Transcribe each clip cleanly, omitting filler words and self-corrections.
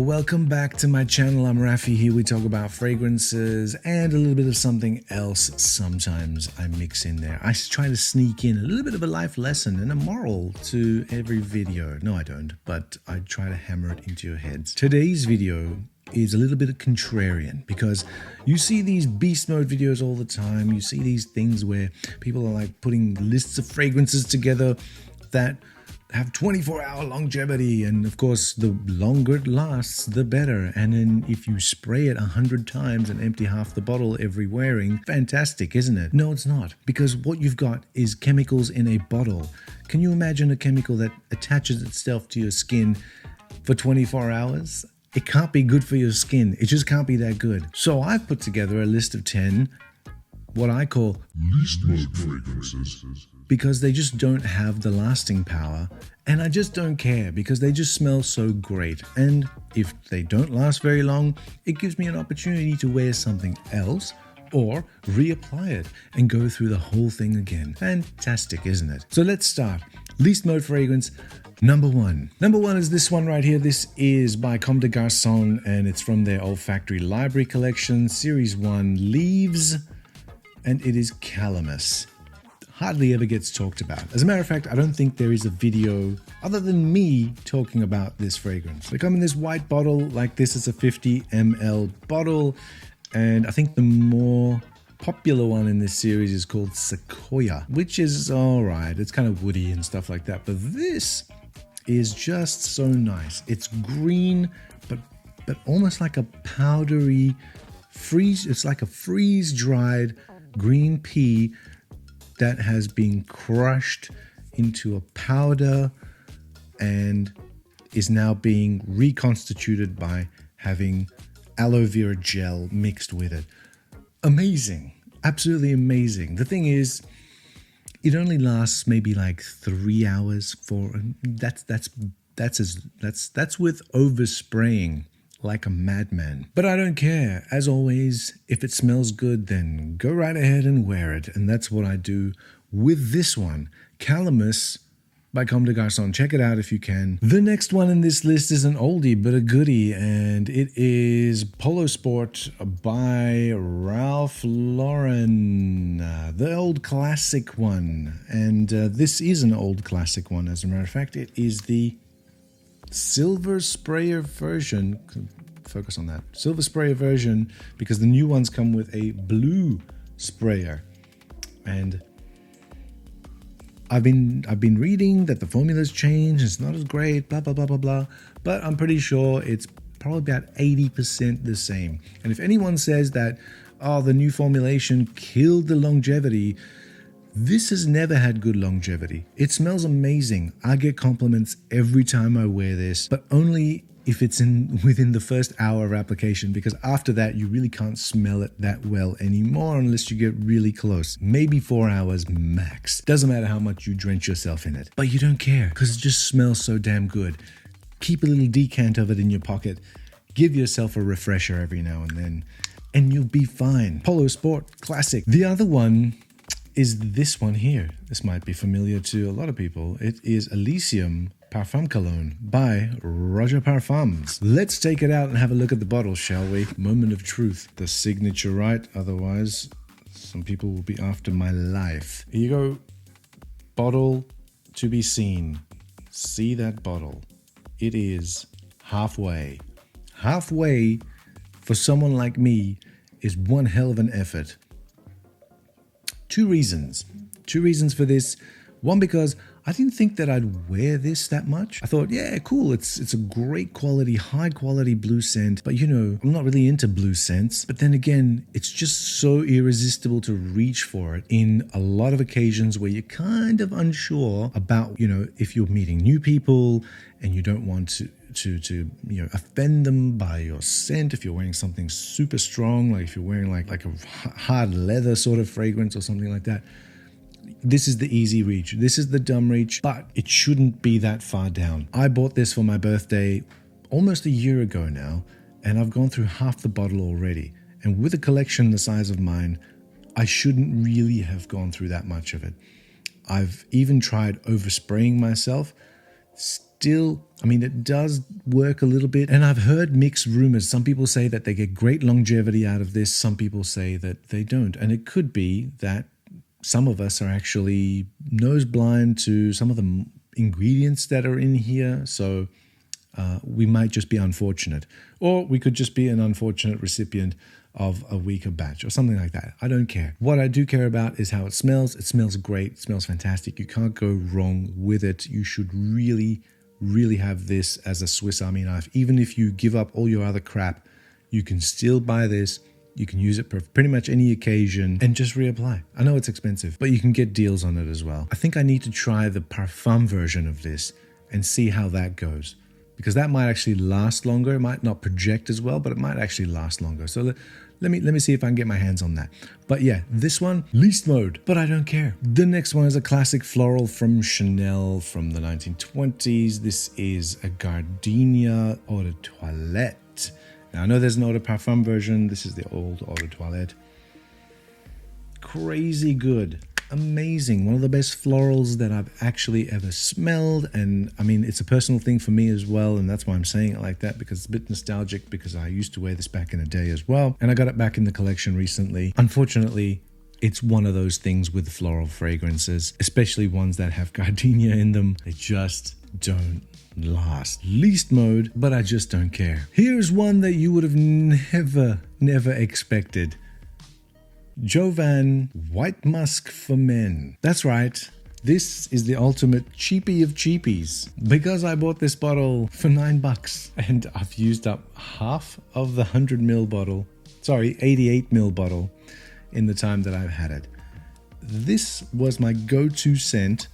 welcome back to my channel. I'm Rafi. Here we talk about fragrances and a little bit of something else. Sometimes I mix in there. I try to sneak in a little bit of a life lesson and a moral to every video. No, I don't, but I try to hammer it into your heads. Today's video is a little bit contrarian because you see these beast mode videos all the time. You see these things where people are like putting lists of fragrances together that have 24-hour longevity, and of course the longer it lasts the better. And then if you spray it 100 times and empty half the bottle every wearing, fantastic, isn't it? No, it's not, because what you've got is chemicals in a bottle. Can you imagine a chemical that attaches itself to your skin for 24 hours? It can't be good for your skin. It just can't be that good. So I've put together a list of 10 what I call least mode fragrances, because they just don't have the lasting power, and I just don't care because they just smell so great. And if they don't last very long, it gives me an opportunity to wear something else or reapply it and go through the whole thing again. Fantastic, isn't it? So let's start. Least mode fragrance number one. Number one is this one right here. This is by Comme de Garcons, and it's from their olfactory library collection, series 1, Leaves, and it is Calamus. Hardly ever gets talked about. As a matter of fact, I don't think there is a video other than me talking about this fragrance. They come in this white bottle like this. Is a 50 ml bottle, and I think the more popular one in this series is called Sequoia, which is all right. It's kind of woody and stuff like that, but this is just so nice. It's green, but almost like a powdery it's like a freeze-dried green pea that has been crushed into a powder and is now being reconstituted by having aloe vera gel mixed with it. Amazing, absolutely amazing. The thing is, it only lasts maybe like 3 hours. That's with overspraying like a madman. But I don't care. As always, if it smells good, then go right ahead and wear it. And that's what I do with this one, Calamus by Comme de Garcons. Check it out if you can. The next one in this list is an oldie but a goodie, and it is Polo Sport by Ralph Lauren, the old classic one. And this is an old classic one. As a matter of fact, it is the silver sprayer version. Focus on that. Silver sprayer version, because the new ones come with a blue sprayer. And I've been reading that the formula's changed, it's not as great, blah blah blah blah blah, but I'm pretty sure it's probably about 80% the same. And if anyone says that, oh, the new formulation killed the longevity, this has never had good longevity. It smells amazing. I get compliments every time I wear this, but only if it's within the first hour of application, because after that you really can't smell it that well anymore unless you get really close. Maybe 4 hours max. Doesn't matter how much you drench yourself in it, but you don't care because it just smells so damn good. Keep a little decant of it in your pocket. Give yourself a refresher every now and then, and you'll be fine. Polo Sport, classic. The other one is this one here. This might be familiar to a lot of people. It is Elysium Parfum Cologne by Roja Parfums. Let's take it out and have a look at the bottle, shall we? Moment of truth. The signature right, otherwise some people will be after my life. Here you go. Bottle to be seen. See that bottle. It is halfway. Halfway for someone like me is one hell of an effort. Two reasons for this. One, because I didn't think that I'd wear this that much. I thought, yeah, cool. It's a great quality, high quality blue scent. But you know, I'm not really into blue scents. But then again, it's just so irresistible to reach for it in a lot of occasions where you're kind of unsure about, you know, if you're meeting new people and you don't want to you know, offend them by your scent. If you're wearing something super strong, like if you're wearing like a hard leather sort of fragrance or something like that, this is the easy reach. This is the dumb reach, but it shouldn't be that far down. I bought this for my birthday almost a year ago now, and I've gone through half the bottle already. And with a collection the size of mine, I shouldn't really have gone through that much of it. I've even tried overspraying myself. still, I mean, it does work a little bit. And I've heard mixed rumors. Some people say that they get great longevity out of this. Some people say that they don't. And it could be that some of us are actually nose blind to some of the ingredients that are in here. So we might just be unfortunate. Or we could just be an unfortunate recipient of a weaker batch or something like that. I don't care. What I do care about is how it smells. It smells great. It smells fantastic. You can't go wrong with it. You should really have this as a Swiss Army knife. Even if you give up all your other crap, you can still buy this. You can use it for pretty much any occasion and just reapply. I know it's expensive, but you can get deals on it as well. I think I need to try the Parfum version of this and see how that goes, because that might actually last longer. It might not project as well, but it might actually last longer. So let me see if I can get my hands on that. But yeah, this one, least mode, but I don't care. The next one is a classic floral from Chanel from the 1920s. This is a Gardenia Eau de Toilette. Now, I know there's an Eau de Parfum version. This is the old Eau de Toilette. Crazy good. Amazing. One of the best florals that I've actually ever smelled. And I mean, it's a personal thing for me as well. And that's why I'm saying it like that, because it's a bit nostalgic, because I used to wear this back in the day as well. And I got it back in the collection recently. Unfortunately, it's one of those things with floral fragrances, especially ones that have gardenia in them. They just don't last. Least mode, but I just don't care. Here's one that you would have never expected. Jovan White Musk for Men. That's right. This is the ultimate cheapie of cheapies, because I bought this bottle for $9 and I've used up half of the 100ml bottle, 88ml bottle in the time that I've had it. This was my go-to scent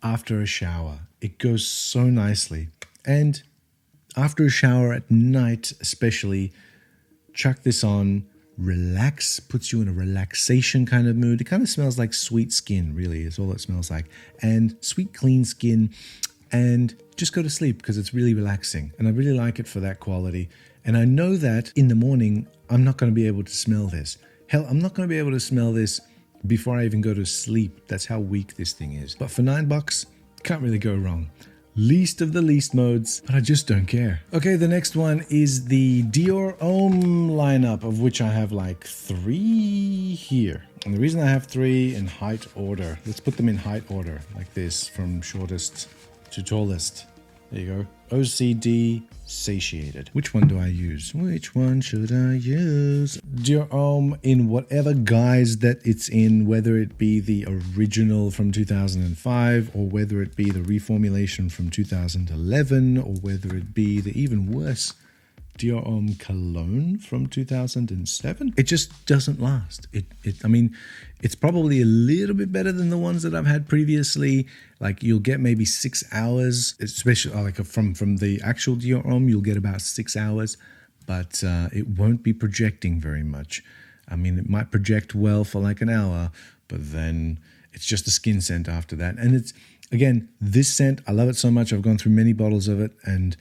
after a shower. It goes so nicely. And after a shower at night especially, chuck this on, relax, puts you in a relaxation kind of mood. It kind of smells like sweet skin, really, is all it smells like. And sweet, clean skin. And just go to sleep, because it's really relaxing. And I really like it for that quality. And I know that in the morning, I'm not going to be able to smell this. Hell, I'm not going to be able to smell this before I even go to sleep. That's how weak this thing is. But for $9, can't really go wrong. Least of the least modes, but I just don't care. Okay, the next one is the Dior Homme lineup, of which I have like 3 here. And the reason I have 3 in height order, let's put them in height order, like this, from shortest to tallest. There you go. OCD satiated. Which one do I use? Which one should I use? Dior Homme in whatever guise that it's in, whether it be the original from 2005 or whether it be the reformulation from 2011 or whether it be the even worse Dior Homme cologne from 2007. It just doesn't last. I mean, it's probably a little bit better than the ones that I've had previously. Like, you'll get maybe 6 hours, especially like from the actual Dior Homme, you'll get about 6 hours, but it won't be projecting very much. I mean, it might project well for like an hour, but then it's just a skin scent after that. And it's, again, this scent, I love it so much. I've gone through many bottles of it, and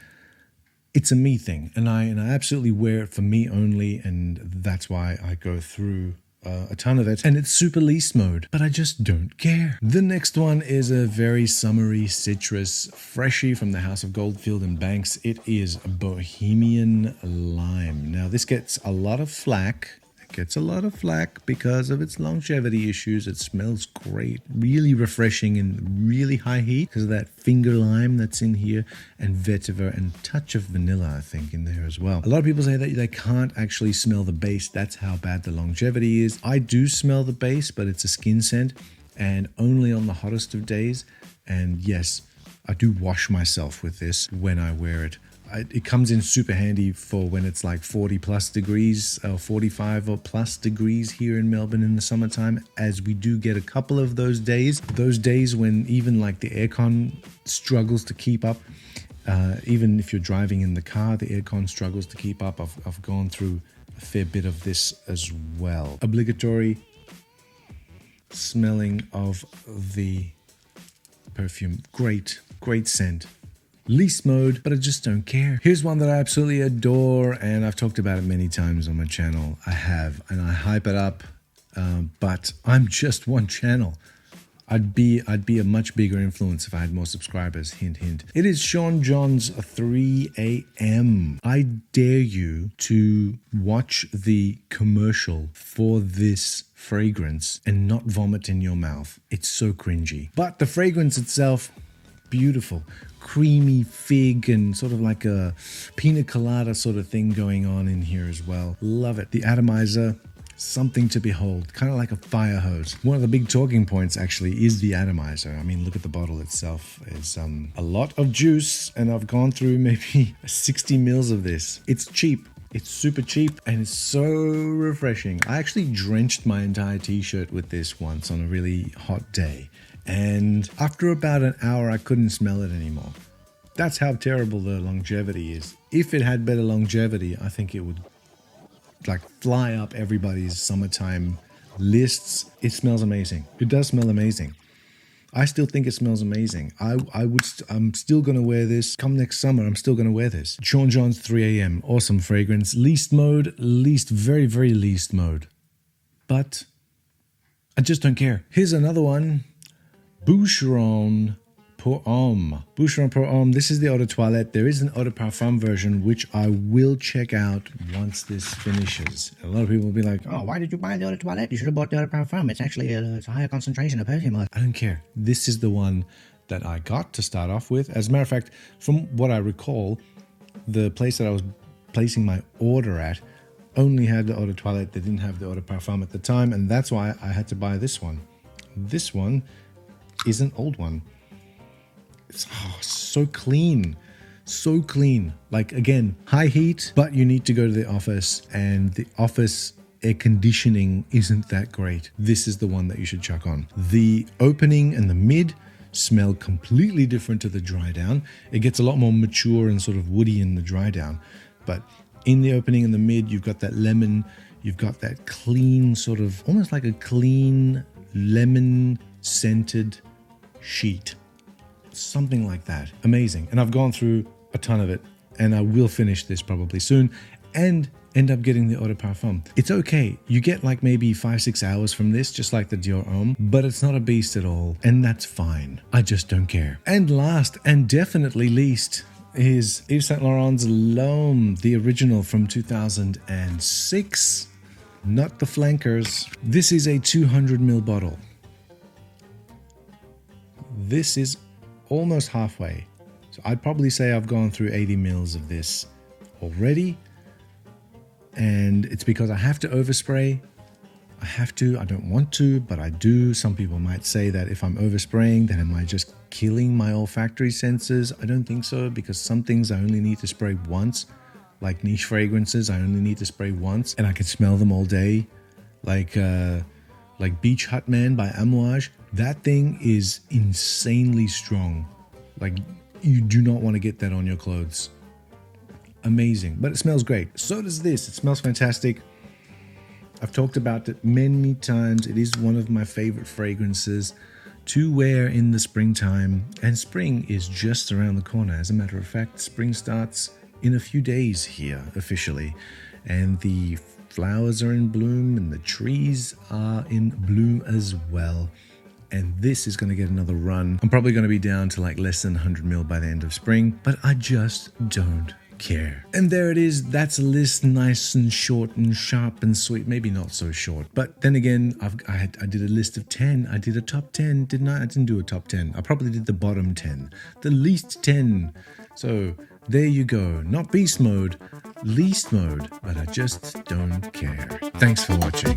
it's a me thing, and I absolutely wear it for me only, and that's why I go through a ton of it. And it's super least mode, but I just don't care. The next one is a very summery citrus freshie from the house of Goldfield and Banks. It is Bohemian Lime. Now, this gets a lot of flack. Gets a lot of flack because of its longevity issues. It smells great, really refreshing in really high heat because of that finger lime that's in here, and vetiver and touch of vanilla, I think, in there as well. A lot of people say that they can't actually smell the base. That's how bad the longevity is. I do smell the base, but it's a skin scent and only on the hottest of days. And yes, I do wash myself with this when I wear it. It comes in super handy for when it's like 40 plus degrees or 45 or plus degrees here in Melbourne in the summertime, as we do get a couple of those days when even like the aircon struggles to keep up. Even if you're driving in the car, the aircon struggles to keep up. I've gone through a fair bit of this as well. Obligatory smelling of the perfume. Great scent. Least mode, but I just don't care. Here's one that I absolutely adore, and I've talked about it many times on my channel. I have, and I hype it up, but I'm just one channel. I'd be a much bigger influence if I had more subscribers. Hint, hint. It is Sean John's 3 a.m. I dare you to watch the commercial for this fragrance and not vomit in your mouth. It's so cringy. But the fragrance itself, beautiful. Creamy fig and sort of like a pina colada sort of thing going on in here as well. Love it. The atomizer, something to behold, kind of like a fire hose. One of the big talking points actually is the atomizer. I mean, look at the bottle itself. It's a lot of juice, and I've gone through maybe 60 mils of this. It's cheap. It's super cheap and it's so refreshing. I actually drenched my entire t-shirt with this once on a really hot day. And after about an hour, I couldn't smell it anymore. That's how terrible the longevity is. If it had better longevity, I think it would like fly up everybody's summertime lists. It smells amazing. It does smell amazing. I still think it smells amazing. I'm still going to wear this. Come next summer, I'm still going to wear this. Sean John's 3 a.m. Awesome fragrance. Least mode, very, very least mode. But I just don't care. Here's another one. Boucheron Pour Homme. Boucheron Pour Homme. This is the eau de toilette. There is an eau de parfum version, which I will check out once this finishes. A lot of people will be like, oh, why did you buy the eau de toilette? You should have bought the eau de parfum. It's actually it's a higher concentration of perfume. I don't care. This is the one that I got to start off with. As a matter of fact, from what I recall, the place that I was placing my order at only had the eau de toilette. They didn't have the eau de parfum at the time, and that's why I had to buy this one. This one is an old one. It's so clean, so clean. Like, again, high heat, but you need to go to the office, and the office air conditioning isn't that great. This is the one that you should chuck on. The opening and the mid smell completely different to the dry down. It gets a lot more mature and sort of woody in the dry down, but in the opening and the mid, you've got that lemon, you've got that clean sort of, almost like a clean lemon scented sheet. Something like that. Amazing. And I've gone through a ton of it, and I will finish this probably soon and end up getting the eau de parfum. It's okay. You get like maybe 5-6 hours from this, just like the Dior Homme, but it's not a beast at all, and that's fine. I just don't care. And last and definitely least is Yves Saint Laurent's L'Homme, the original from 2006, not the flankers. This is a 200 ml bottle. This is almost halfway. So I'd probably say I've gone through 80 mils of this already. And it's because I have to overspray. I have to, I don't want to, but I do. Some people might say that if I'm overspraying, then am I just killing my olfactory senses? I don't think so, because some things I only need to spray once, like niche fragrances, I only need to spray once and I can smell them all day. Like Beach Hut Man by Amouage. That thing is insanely strong. Like, you do not want to get that on your clothes. Amazing, but it smells great. So does this. It smells fantastic. I've talked about it many times. It is one of my favorite fragrances to wear in the springtime, and spring is just around the corner. As a matter of fact, spring starts in a few days here officially, and the flowers are in bloom and the trees are in bloom as well. And this is going to get another run. I'm probably going to be down to like less than 100 ml by the end of spring, but I just don't care. And there it is. That's a list, nice and short and sharp and sweet. Maybe not so short, but then again, I did a list of 10. I did a top 10, didn't I? I didn't do a top 10. I probably did the bottom 10, the least 10. So there you go. Not beast mode, least mode, but I just don't care. Thanks for watching.